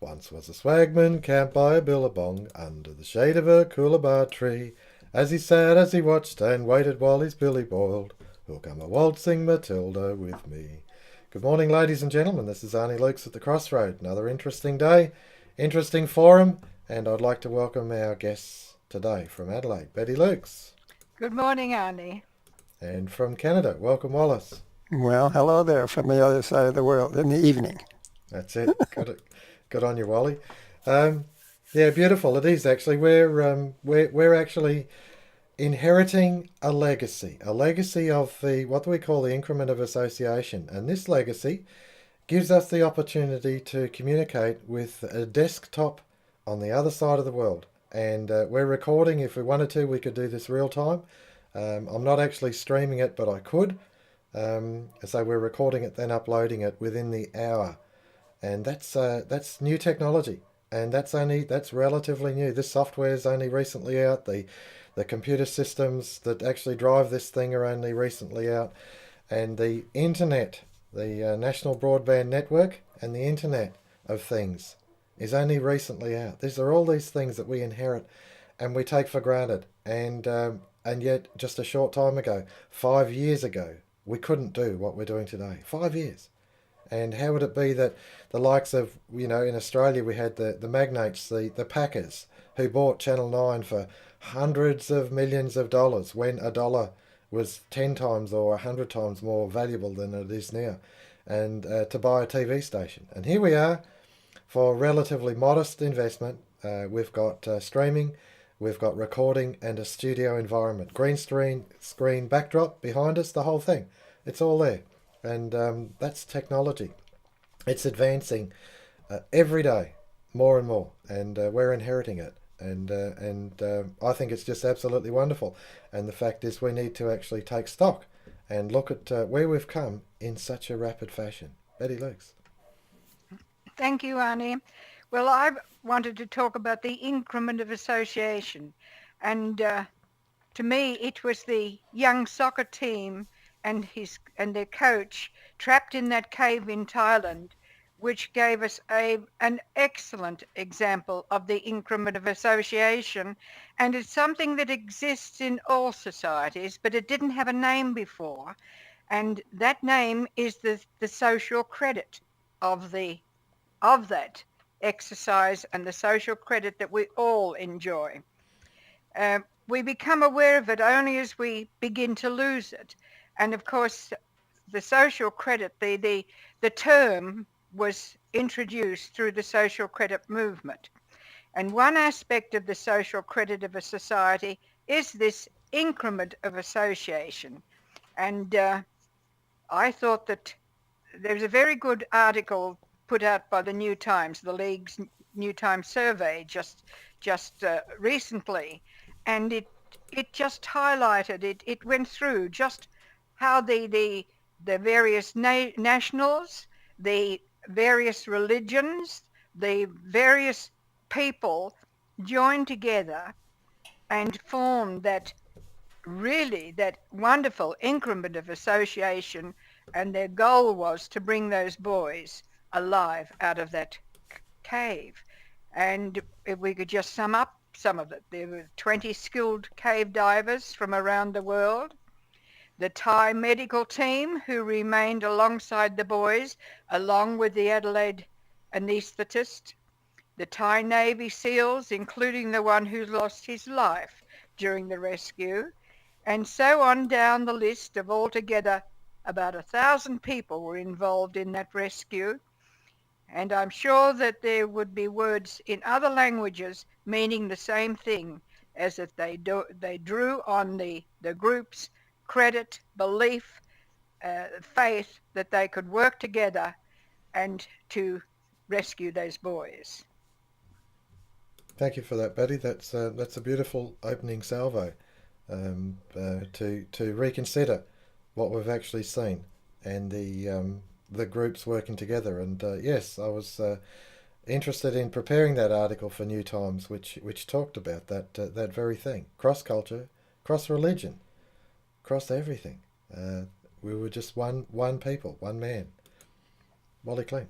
Once was a swagman camped by a billabong under the shade of a coolabah tree. As he sat, as he watched and waited while his billy boiled, who'll come a waltzing Matilda with me. Good morning, ladies and gentlemen. This is Arnie Lukes at the Crossroad. Another interesting day, interesting forum, and I'd like to welcome our guests today from Adelaide, Betty Lukes. Good morning, Arnie. And from Canada, welcome, Wallace. Well, hello there from the other side of the world in the evening. That's it. Good on you, Wally. Yeah, beautiful. It is actually. We're actually inheriting a legacy of the what do we call the increment of association, and this legacy gives us the opportunity to communicate with a desktop on the other side of the world. And we're recording. If we wanted to, we could do this real time. I'm not actually streaming it, but I could. So we're recording it, then uploading it within the hour, and that's new technology, and that's relatively new. This software is only recently out. The computer systems that actually drive this thing are only recently out, and the internet, the National Broadband Network, and the Internet of Things is only recently out. These are all these things that we inherit and we take for granted, and yet just a short time ago, 5 years ago, we couldn't do what we're doing today. 5 years. And how would it be that the likes of, in Australia we had the magnates, the Packers, who bought Channel 9 for hundreds of millions of dollars when a dollar was 10 times or 100 times more valuable than it is now, and to buy a TV station. And here we are for relatively modest investment. We've got streaming, we've got recording and a studio environment. Green screen backdrop behind us, the whole thing. It's all there. And that's technology. It's advancing every day, more and more. And we're inheriting it. And I think it's just absolutely wonderful. And the fact is we need to actually take stock and look at where we've come in such a rapid fashion. Betty Lukes. Thank you, Arnie. Well, I wanted to talk about the increment of association. And to me, it was the young soccer team and their coach trapped in that cave in Thailand, which gave us an excellent example of the increment of association. And it's something that exists in all societies, but it didn't have a name before. And that name is the social credit of that exercise and the social credit that we all enjoy. We become aware of it only as we begin to lose it. And of course, the social credit, the term was introduced through the social credit movement. And one aspect of the social credit of a society is this increment of association. And I thought that there's a very good article put out by the New Times, the League's New Times survey just recently, and it just highlighted it went through just how the various nationals, the various religions, the various people joined together and formed that wonderful increment of association, and their goal was to bring those boys alive out of that cave. And if we could just sum up some of it, there were 20 skilled cave divers from around the world, the Thai medical team who remained alongside the boys, along with the Adelaide anaesthetist, the Thai Navy SEALs, including the one who lost his life during the rescue, and so on down the list of altogether about 1,000 people were involved in that rescue. And I'm sure that there would be words in other languages meaning the same thing, as that they drew on the group's credit, belief, faith that they could work together and to rescue those boys. Thank you for that, Betty. That's a beautiful opening salvo to reconsider what we've actually seen and the groups working together. And yes, I was interested in preparing that article for New Times, which talked about that very thing: cross culture, cross religion, cross everything. We were just one people, one man. Wally Klinck.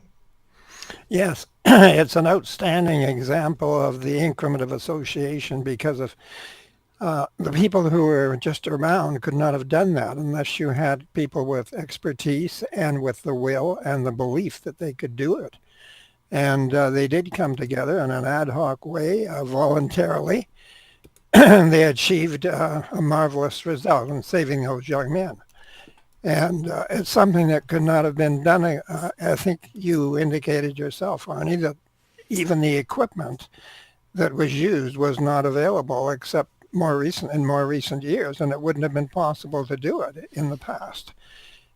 Yes, it's an outstanding example of the increment of association because of the people who were just around could not have done that unless you had people with expertise and with the will and the belief that they could do it. And they did come together in an ad hoc way, voluntarily, and they achieved a marvelous result in saving those young men. And it's something that could not have been done. I think you indicated yourself, Arnie, that even the equipment that was used was not available except more recent years, and it wouldn't have been possible to do it in the past.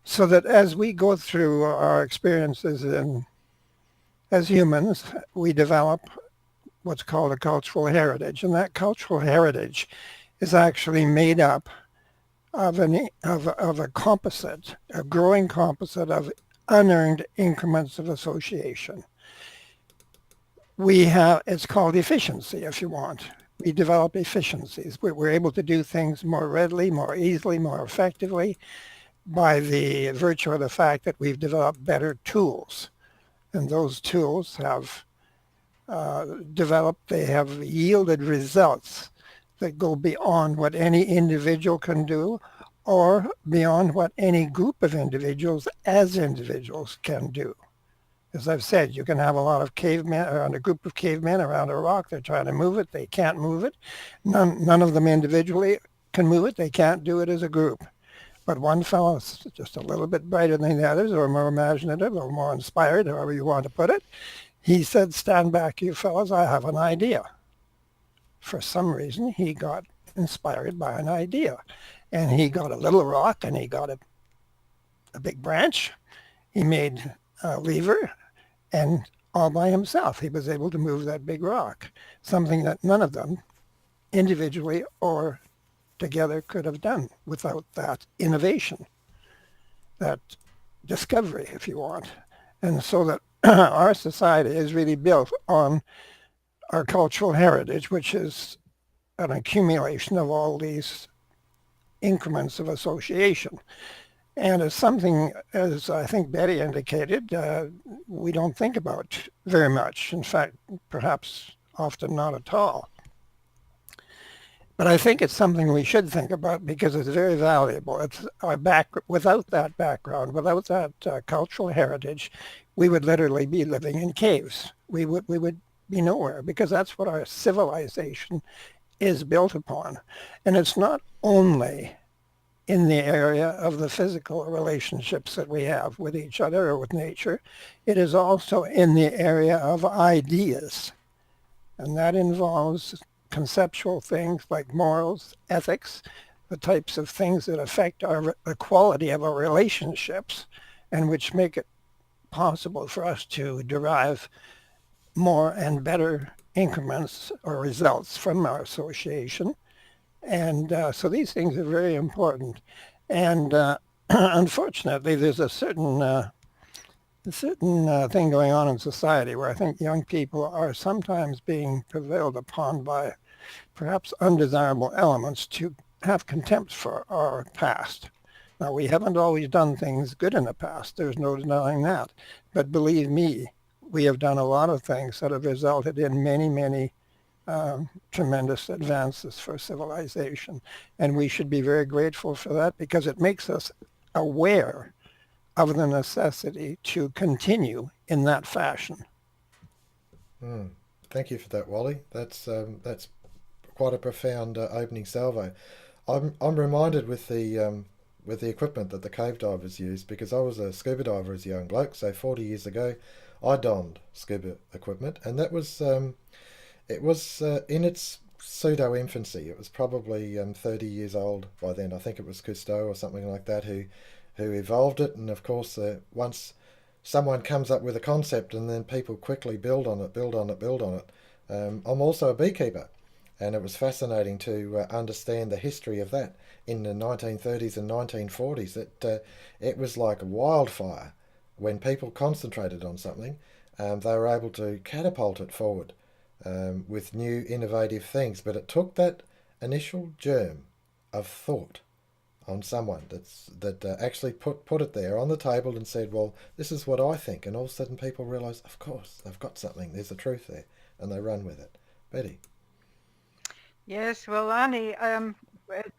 So that as we go through our experiences as humans, we develop what's called a cultural heritage, and that cultural heritage is actually made up of a composite, a growing composite of unearned increments of association. It's called efficiency, if you want. We develop efficiencies. We're able to do things more readily, more easily, more effectively by the virtue of the fact that we've developed better tools. And those tools have they have yielded results that go beyond what any individual can do or beyond what any group of individuals as individuals can do. As I've said, you can have a lot of cavemen around a group of cavemen around a rock. They're trying to move it. They can't move it. None of them individually can move it. They can't do it as a group. But one fellow is just a little bit brighter than the others, or more imaginative, or more inspired, however you want to put it. He said, "Stand back, you fellows, I have an idea." For some reason, he got inspired by an idea. And he got a little rock and he got a big branch. He made a lever, and all by himself, he was able to move that big rock, something that none of them individually or together could have done without that innovation, that discovery, if you want. And so that our society is really built on our cultural heritage, which is an accumulation of all these increments of association. And it's something, as I think Betty indicated, we don't think about very much. In fact, perhaps often not at all. But I think it's something we should think about because it's very valuable. It's without that background, without that cultural heritage, we would literally be living in caves. We would be nowhere because that's what our civilization is built upon. And it's not only in the area of the physical relationships that we have with each other or with nature. It is also in the area of ideas. And that involves conceptual things like morals, ethics, the types of things that affect the quality of our relationships and which make it possible for us to derive more and better increments or results from our association. And so these things are very important. And unfortunately, there's a certain thing going on in society where I think young people are sometimes being prevailed upon by perhaps undesirable elements to have contempt for our past. Now, we haven't always done things good in the past. There's no denying that. But believe me, we have done a lot of things that have resulted in many, many tremendous advances for civilization. And we should be very grateful for that because it makes us aware of the necessity to continue in that fashion. Thank you for that, Wally. That's quite a profound opening salvo. I'm reminded with the equipment that the cave divers used because I was a scuba diver as a young bloke. So 40 years ago, I donned scuba equipment, and that was it was in its pseudo infancy. It was probably 30 years old by then. I think it was Cousteau or something like that who evolved it. And of course, once someone comes up with a concept and then people quickly build on it, build on it, build on it. I'm also a beekeeper, and it was fascinating to understand the history of that in the 1930s and 1940s. It was like wildfire. When people concentrated on something, they were able to catapult it forward with new innovative things. But it took that initial germ of thought, on someone that actually put it there on the table and said, well, this is what I think. And all of a sudden people realise, of course, they've got something. There's a truth there. And they run with it. Betty. Yes, well, Arnie,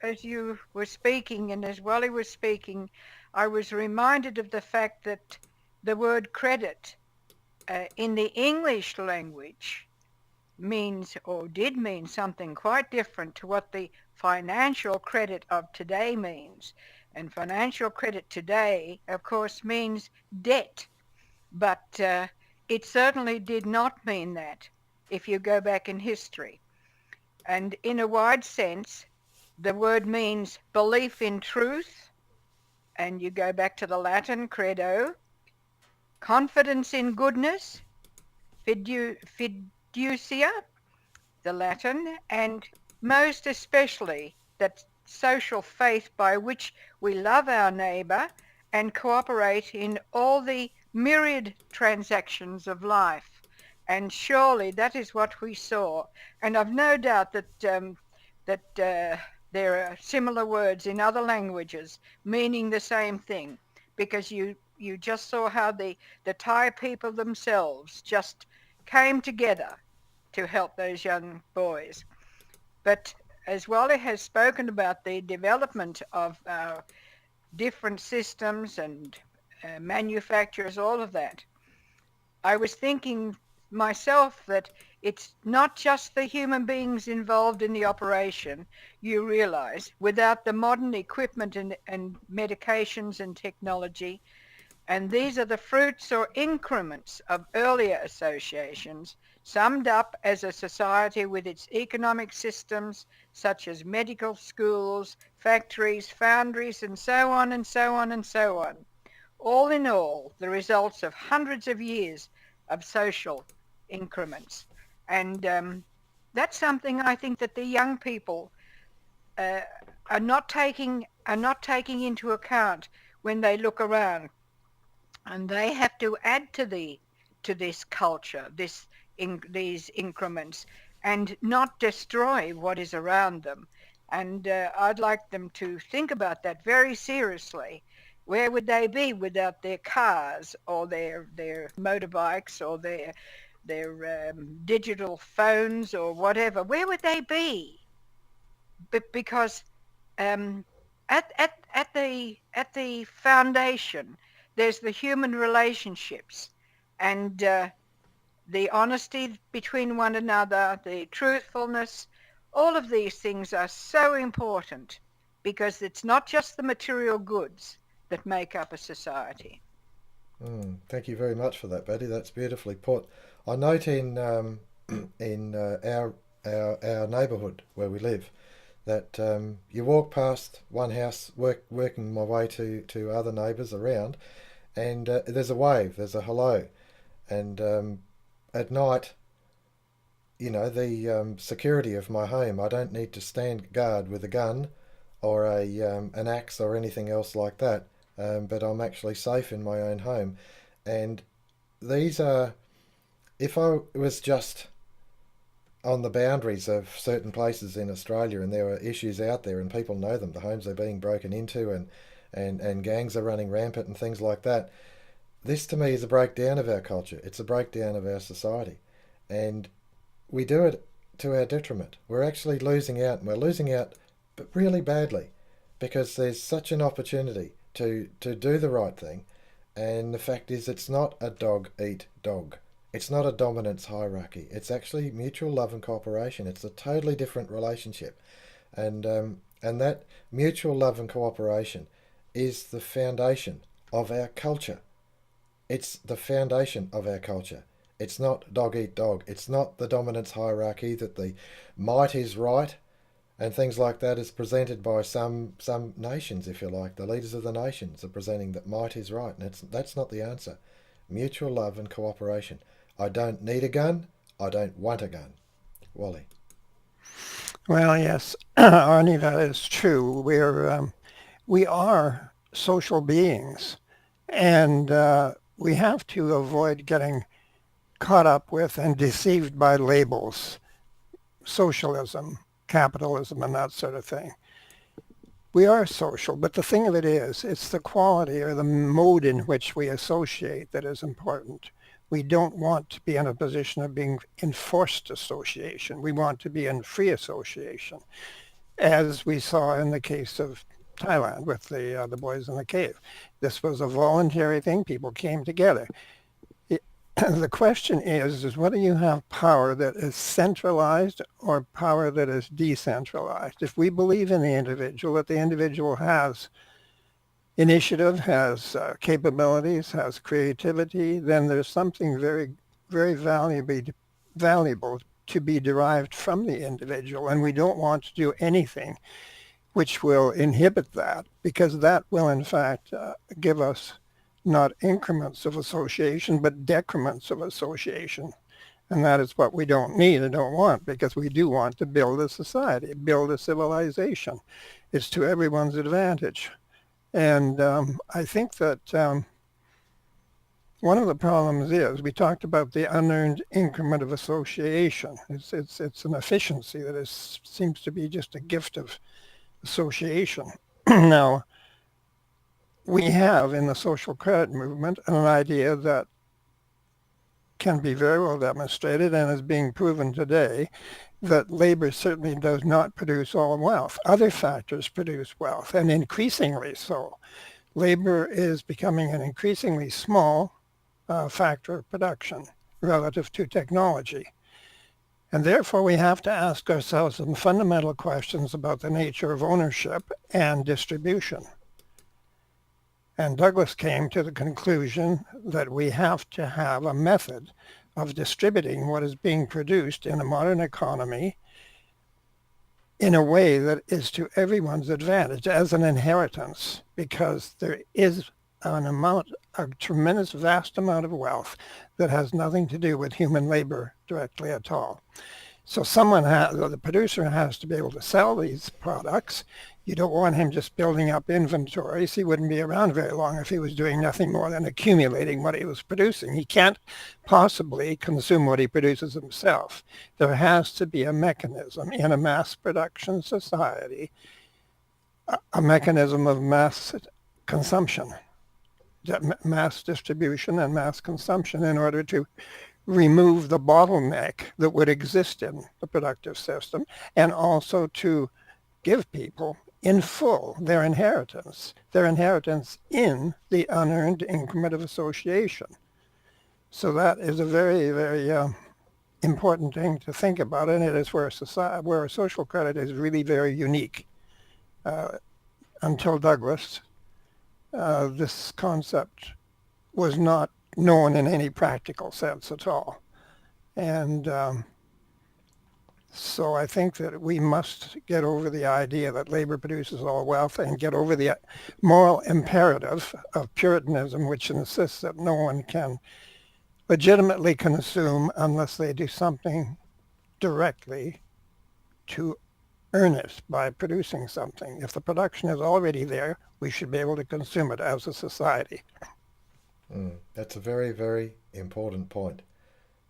as you were speaking and as Wally was speaking, I was reminded of the fact that the word credit in the English language means or did mean something quite different to what the financial credit of today means. And financial credit today, of course, means debt. But it certainly did not mean that if you go back in history. And in a wide sense, the word means belief in truth, and you go back to the Latin credo, confidence in goodness, fiducia, the Latin, and most especially that social faith by which we love our neighbour and cooperate in all the myriad transactions of life. And surely that is what we saw. And I've no doubt that there are similar words in other languages meaning the same thing, because you just saw how the Thai people themselves just came together to help those young boys. But as Wally has spoken about the development of our different systems and manufacturers, all of that, I was thinking myself that it's not just the human beings involved in the operation. You realize without the modern equipment and medications and technology, and these are the fruits or increments of earlier associations, summed up as a society with its economic systems such as medical schools, factories, foundries, and so on and so on and so on. All in all, the results of hundreds of years of social increments. And that's something I think that the young people are not taking into account when they look around. And they have to add to this culture, these increments, and not destroy what is around them. And I'd like them to think about that very seriously. Where would they be without their cars or their motorbikes or their digital phones or whatever? Where would they be? Because at the foundation, there's the human relationships and the honesty between one another, the truthfulness. All of these things are so important because it's not just the material goods that make up a society. Thank you very much for that, Betty. That's beautifully put. I note in our neighbourhood where we live that you walk past one house, working my way to other neighbours around, and there's a wave, there's a hello, and at night, the security of my home, I don't need to stand guard with a gun or an axe or anything else like that, but I'm actually safe in my own home. And these are, if I was just on the boundaries of certain places in Australia and there are issues out there and people know them, the homes are being broken into and gangs are running rampant and things like that, this to me is a breakdown of our culture. It's a breakdown of our society. And we do it to our detriment. We're actually losing out, and we're losing out but really badly because there's such an opportunity to do the right thing. And the fact is, it's not a dog eat dog. It's not a dominance hierarchy. It's actually mutual love and cooperation. It's a totally different relationship. And that mutual love and cooperation is the foundation of our culture. It's the foundation of our culture. It's not dog eat dog. It's not the dominance hierarchy that the might is right and things like that is presented by some nations, if you like. The leaders of the nations are presenting that might is right, and that's not the answer. Mutual love and cooperation. I don't need a gun. I don't want a gun. Wally. Well, yes, Arnie, that is true. We are social beings, and we have to avoid getting caught up with and deceived by labels, socialism, capitalism, and that sort of thing. We are social, but the thing of it is, it's the quality or the mode in which we associate that is important. We don't want to be in a position of being in forced association. We want to be in free association, as we saw in the case of Thailand with the boys in the cave. This was a voluntary thing. People came together. The question is whether you have power that is centralized or power that is decentralized. If we believe in the individual, that the individual has initiative, has capabilities, has creativity, then there's something very, very valuable to be derived from the individual. And we don't want to do anything which will inhibit that, because that will in fact give us not increments of association, but decrements of association. And that is what we don't need and don't want, because we do want to build a society, build a civilization. It's to everyone's advantage. And I think that one of the problems is, we talked about the unearned increment of association. It's an efficiency that seems to be just a gift of association. Now, we have in the social credit movement an idea that can be very well demonstrated and is being proven today, that labor certainly does not produce all wealth. Other factors produce wealth, and increasingly so. Labor is becoming an increasingly small factor of production relative to technology. And therefore, we have to ask ourselves some fundamental questions about the nature of ownership and distribution. And Douglas came to the conclusion that we have to have a method of distributing what is being produced in a modern economy in a way that is to everyone's advantage as an inheritance, because there is a tremendous vast amount of wealth that has nothing to do with human labor directly at all. So the producer has to be able to sell these products. You don't want him just building up inventories. He wouldn't be around very long if he was doing nothing more than accumulating what he was producing. He can't possibly consume what he produces himself. There has to be a mechanism in a mass production society, a mechanism of mass consumption, mass distribution and mass consumption, in order to remove the bottleneck that would exist in the productive system, and also to give people in full their inheritance in the unearned increment of association. So that is a very, very important thing to think about, and it is where social credit is really very unique. Until Douglas, this concept was not known in any practical sense at all. And so I think that we must get over the idea that labor produces all wealth, and get over the moral imperative of Puritanism, which insists that no one can legitimately consume unless they do something directly to earn it by producing something. If the production is already there, we should be able to consume it as a society. That's a very, very important point.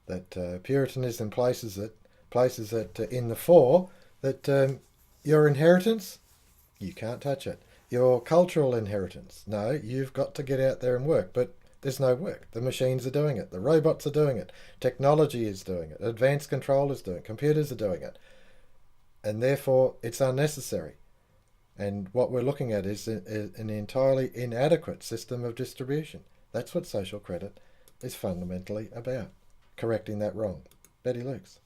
That Puritanism places it in the fore, that your inheritance, you can't touch it. Your cultural inheritance, no, you've got to get out there and work. But there's no work. The machines are doing it. The robots are doing it. Technology is doing it. Advanced control is doing it. Computers are doing it. And therefore, it's unnecessary. And what we're looking at is an entirely inadequate system of distribution. That's what social credit is fundamentally about, correcting that wrong. Betty Lukes.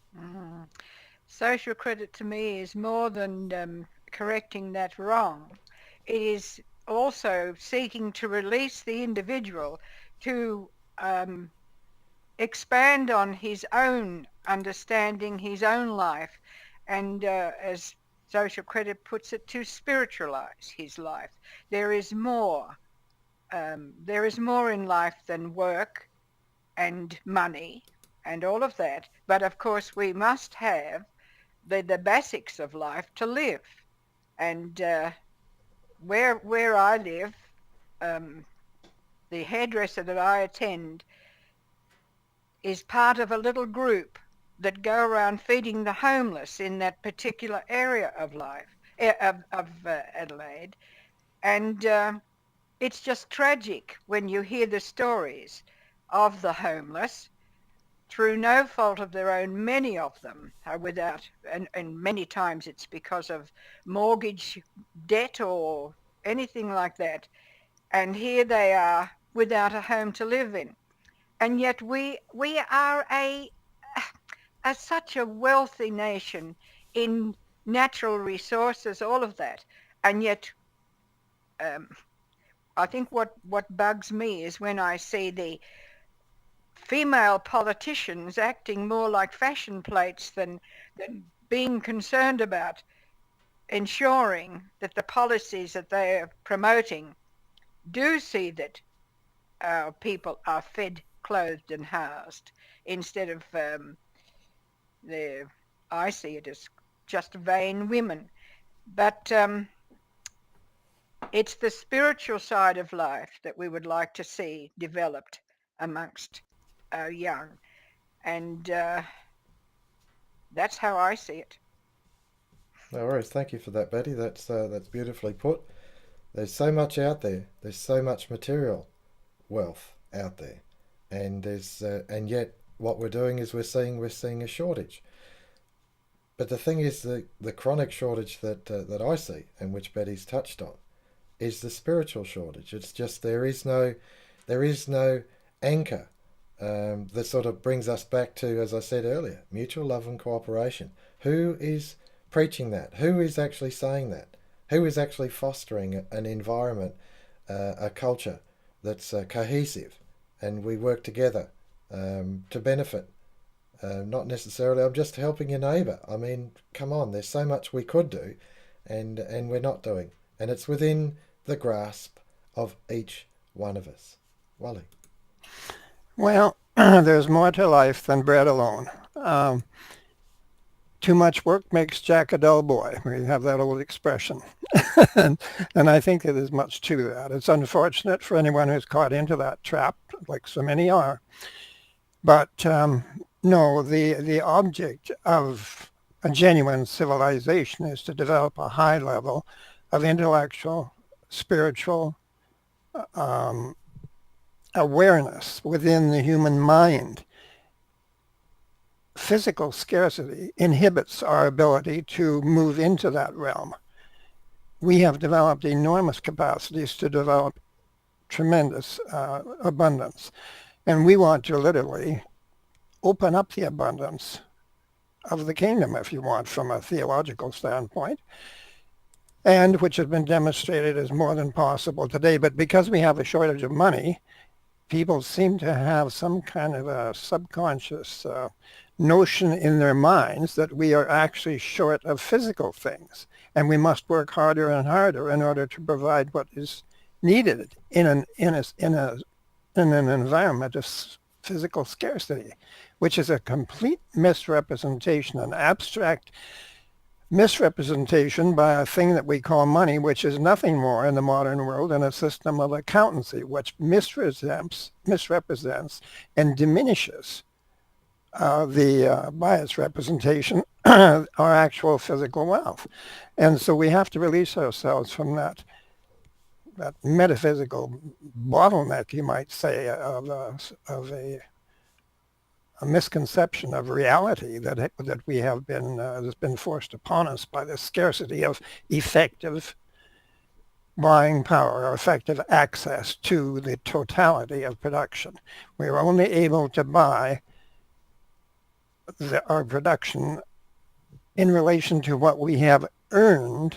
Social credit to me is more than correcting that wrong. It is also seeking to release the individual to expand on his own understanding, his own life, and as social credit puts it, to spiritualize his life. There is more. There is more in life than work and money and all of that. But of course, we must have the basics of life to live. And where I live, the hairdresser that I attend is part of a little group that go around feeding the homeless in that particular area of life. of Adelaide, and it's just tragic when you hear the stories of the homeless through no fault of their own. Many of them are without, and many times it's because of mortgage debt or anything like that. And here they are without a home to live in. And yet we are such a wealthy nation in natural resources, all of that. And yet um, I think what bugs me is when I see the female politicians acting more like fashion plates than being concerned about ensuring that the policies that they are promoting do see that our people are fed, clothed, and housed instead of the. I see it as just vain women, but it's the spiritual side of life that we would like to see developed amongst our young, and that's how I see it. No worries. Thank you for that, Betty. That's beautifully put. There's so much out there. There's so much material wealth out there, and yet what we're doing is we're seeing a shortage. But the thing is, the chronic shortage that I see, and which Betty's touched on, is the spiritual shortage. It's just there is no anchor that sort of brings us back to, as I said earlier, mutual love and cooperation. Who is preaching that? Who is actually saying that? Who is actually fostering an environment, a culture that's cohesive, and we work together to benefit? Not necessarily, I'm just helping your neighbour. I mean, come on, there's so much we could do, and we're not doing. And it's within the grasp of each one of us. Wally. Well, there's more to life than bread alone. Too much work makes Jack a dull boy. We have that old expression. and, and I think that there's much to that. It's unfortunate for anyone who's caught into that trap, like so many are. But no, the object of a genuine civilization is to develop a high level of intellectual, spiritual awareness within the human mind. Physical scarcity inhibits our ability to move into that realm. We have developed enormous capacities to develop tremendous abundance. And we want to literally open up the abundance of the kingdom, if you want, from a theological standpoint, and which has been demonstrated as more than possible today. But because we have a shortage of money, people seem to have some kind of a subconscious notion in their minds that we are actually short of physical things, and we must work harder and harder in order to provide what is needed in an environment of physical scarcity, which is a complete misrepresentation, an abstract misrepresentation by a thing that we call money, which is nothing more in the modern world than a system of accountancy, which misrepresents and diminishes by its representation, our actual physical wealth. And so we have to release ourselves from that metaphysical bottleneck, you might say, of a misconception of reality that we have been has been forced upon us by the scarcity of effective buying power or effective access to the totality of production. We are only able to buy our production in relation to what we have earned,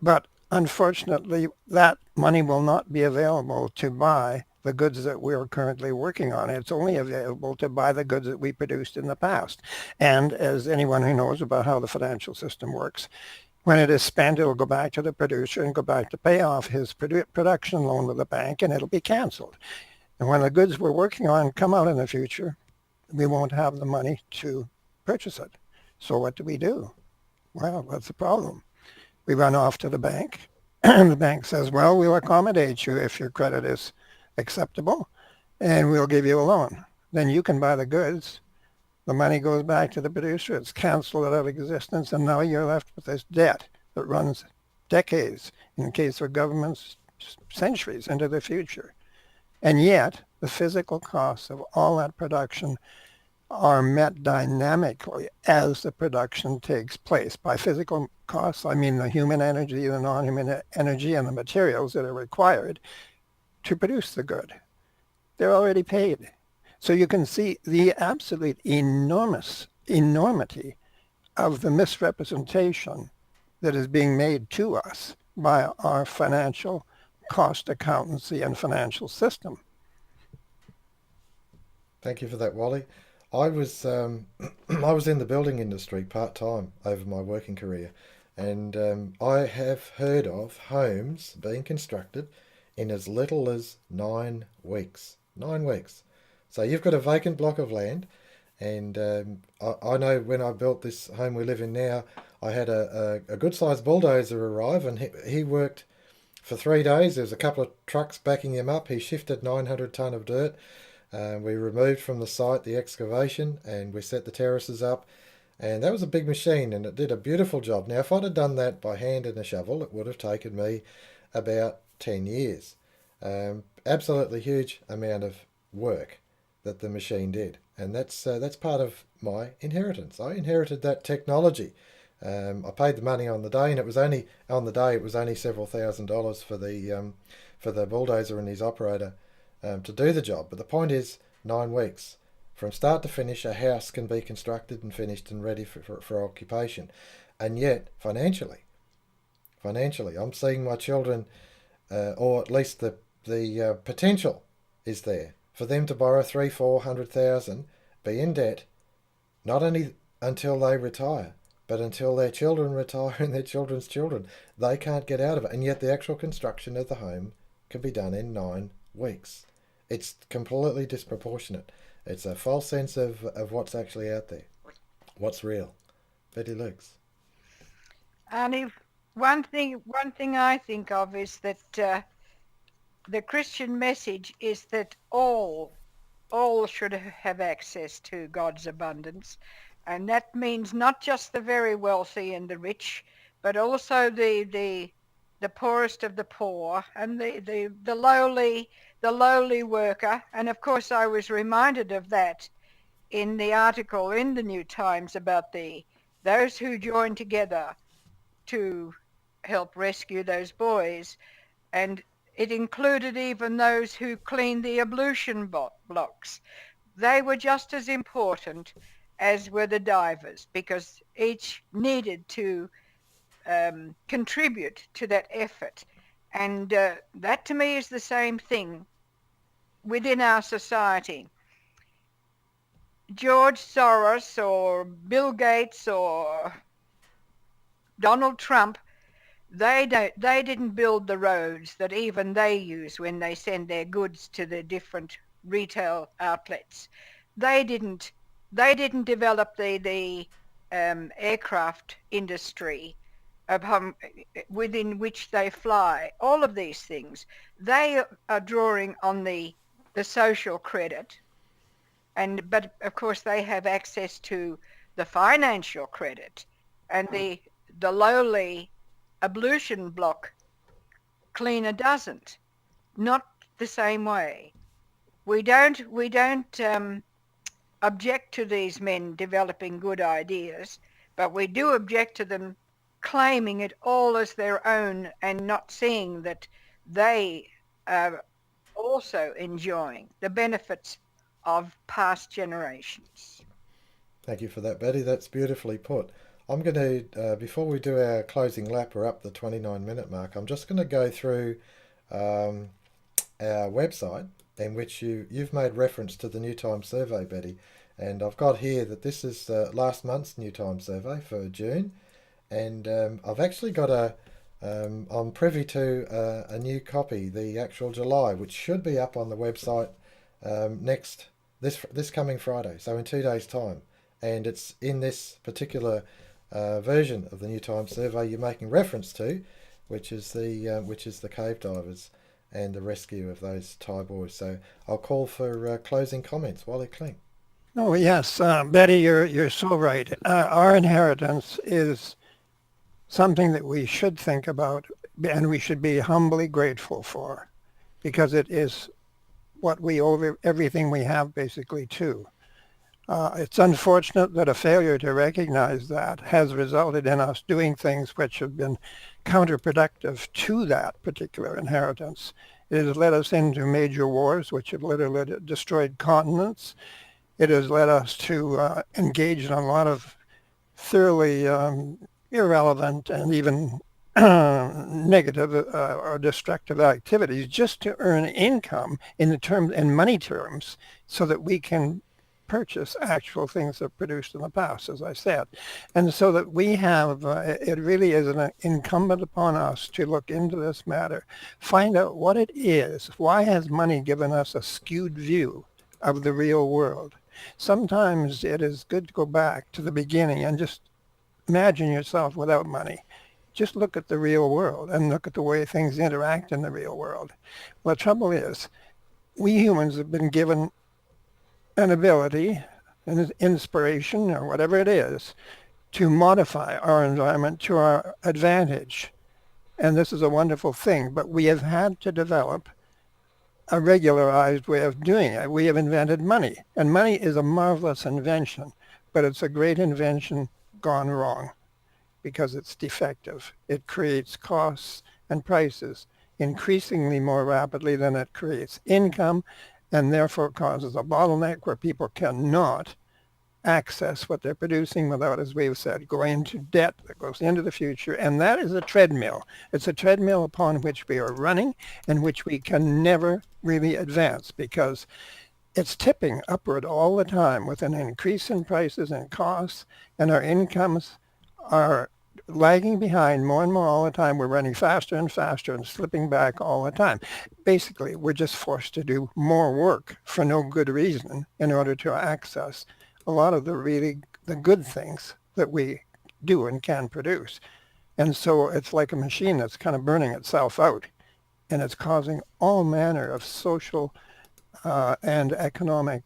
but unfortunately that money will not be available to buy the goods that we're currently working on. It's only available to buy the goods that we produced in the past. And as anyone who knows about how the financial system works, when it is spent, it'll go back to the producer and go back to pay off his production loan with the bank, and it'll be canceled. And when the goods we're working on come out in the future, we won't have the money to purchase it. So what do? Well, that's the problem. We run off to the bank, and the bank says, well, we'll accommodate you if your credit is acceptable, and we'll give you a loan. Then you can buy the goods The money goes back to the producer. It's canceled out of existence, and now you're left with this debt that runs decades, in the case of governments, centuries into the future. And yet, the physical costs of all that production are met dynamically as the production takes place. By physical costs, I mean the human energy, the non-human energy, and the materials that are required to produce the good. They're already paid. So you can see the absolute enormity of the misrepresentation that is being made to us by our financial cost accountancy and financial system. Thank you for that, Wally. I was I was in the building industry part time over my working career, and I have heard of homes being constructed in as little as 9 weeks. 9 weeks. So you've got a vacant block of land, and I know when I built this home we live in now, I had a good sized bulldozer arrive, and he worked for 3 days. There was a couple of trucks backing him up. He shifted 900 tonne of dirt. We removed from the site the excavation, and we set the terraces up, and that was a big machine, and it did a beautiful job. Now, if I'd have done that by hand and a shovel, it would have taken me about 10 years. Absolutely huge amount of work that the machine did, and that's part of my inheritance. I inherited that technology. I paid the money on the day, and it was only several $1,000s for the bulldozer and his operator to do the job. But the point is, 9 weeks. From start to finish, a house can be constructed and finished and ready for occupation. And yet, financially, I'm seeing my children, or at least the potential is there for them to borrow 300,000-400,000, be in debt, not only until they retire, but until their children retire and their children's children. They can't get out of it. And yet the actual construction of the home can be done in 9 weeks. It's completely disproportionate. It's a false sense of what's actually out there, what's real. Betty Luke's. And if one thing I think of is that the Christian message is that all should have access to God's abundance, and that means not just the very wealthy and the rich, but also the poorest of the poor and the lowly worker. And of course I was reminded of that in the article in the New Times about those who joined together to help rescue those boys, and it included even those who cleaned the ablution blocks. They were just as important as were the divers, because each needed to contribute to that effort. And that to me is the same thing within our society. George Soros or Bill Gates or Donald Trump, they didn't build the roads that even they use when they send their goods to the different retail outlets. They didn't develop the aircraft industry within which they fly. All of these things, they are drawing on the social credit, but of course they have access to the financial credit, and the lowly ablution block cleaner doesn't. Not the same way. We don't object to these men developing good ideas, but we do object to them claiming it all as their own and not seeing that they are also enjoying the benefits of past generations. Thank you for that, Betty. That's beautifully put. I'm going to, before we do our closing lap, we're up the 29-minute mark, I'm just going to go through our website in which you've made reference to the New Times survey, Betty. And I've got here that this is last month's New Times survey for June. And I've actually got I'm privy to a new copy, the actual July, which should be up on the website this coming Friday, so in 2 days' time. And it's in this particular version of the New Times survey you're making reference to, which is the cave divers and the rescue of those Thai boys. So I'll call for closing comments. Wally Klinck. Oh, yes, Betty, you're so right. Our inheritance is something that we should think about and we should be humbly grateful for because it is what we owe everything we have basically to. It's unfortunate that a failure to recognize that has resulted in us doing things which have been counterproductive to that particular inheritance. It has led us into major wars, which have literally destroyed continents. It has led us to engage in a lot of thoroughly irrelevant and even negative or destructive activities just to earn income in money terms so that we can purchase actual things that are produced in the past, as I said. And so that we have, it really is incumbent upon us to look into this matter, find out what it is. Why has money given us a skewed view of the real world? Sometimes it is good to go back to the beginning and just imagine yourself without money. Just look at the real world and look at the way things interact in the real world. Well, the trouble is, we humans have been given an ability, an inspiration, or whatever it is, to modify our environment to our advantage. And this is a wonderful thing, but we have had to develop a regularized way of doing it. We have invented money, and money is a marvelous invention, but it's a great invention gone wrong because it's defective. It creates costs and prices increasingly more rapidly than it creates income, and therefore causes a bottleneck where people cannot access what they're producing without, as we've said, going into debt that goes into the future. And that is a treadmill. It's a treadmill upon which we are running and which we can never really advance because it's tipping upward all the time with an increase in prices and costs, and our incomes are lagging behind more and more all the time. We're running faster and faster and slipping back all the time. Basically, we're just forced to do more work for no good reason in order to access a lot of the good things that we do and can produce. And so it's like a machine that's kind of burning itself out, and it's causing all manner of social and economic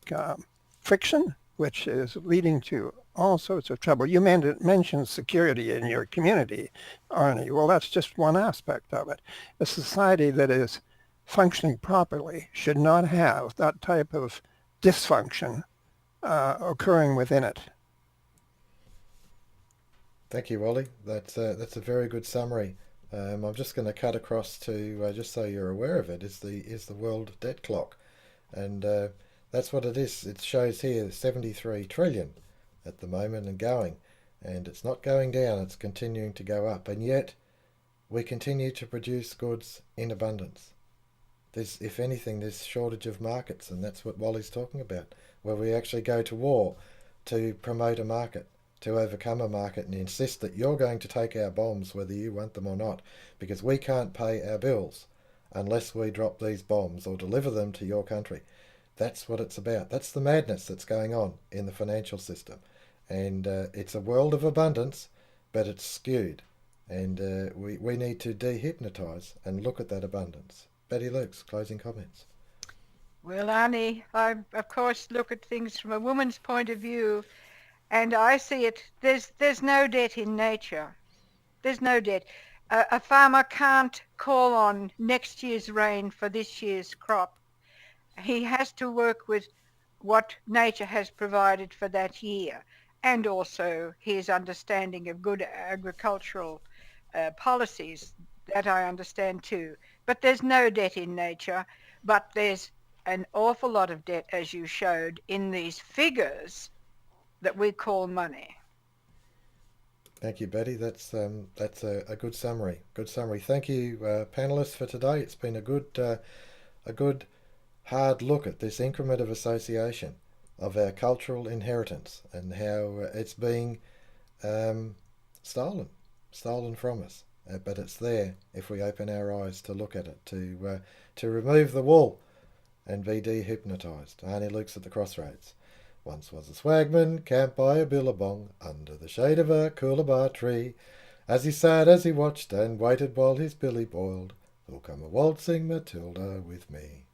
friction, which is leading to all sorts of trouble. You mentioned security in your community, Arnie. Well, that's just one aspect of it. A society that is functioning properly should not have that type of dysfunction occurring within it. Thank you, Wally. That's a very good summary. I'm just going to cut across to just so you're aware of it. Is the world debt clock, and that's what it is. It shows here 73 trillion at the moment and going, and it's not going down. It's continuing to go up, and yet we continue to produce goods in abundance. If anything, there's shortage of markets, and that's what Wally's talking about, where we actually go to war to promote a market, to overcome a market and insist that you're going to take our bombs whether you want them or not, because we can't pay our bills unless we drop these bombs or deliver them to your country. That's what it's about. That's the madness that's going on in the financial system. And it's a world of abundance, but it's skewed. And we need to dehypnotise and look at that abundance. Betty Luke's closing comments. Well, Annie, I of course look at things from a woman's point of view, and I see it. There's no debt in nature. There's no debt. A farmer can't call on next year's rain for this year's crop. He has to work with what nature has provided for that year, and also his understanding of good agricultural policies. That I understand too. But there's no debt in nature, but there's an awful lot of debt, as you showed, in these figures that we call money. Thank you, Betty. That's a good summary. Good summary. Thank you, panelists, for today. It's been a good hard look at this increment of association of our cultural inheritance and how it's being stolen from us. But it's there if we open our eyes to look at it, to remove the wool and be dehypnotised. Arnie Luke's at the crossroads. Once was a swagman camped by a billabong under the shade of a coolabah tree. As he sat, as he watched and waited while his billy boiled, there'll come a waltzing Matilda with me.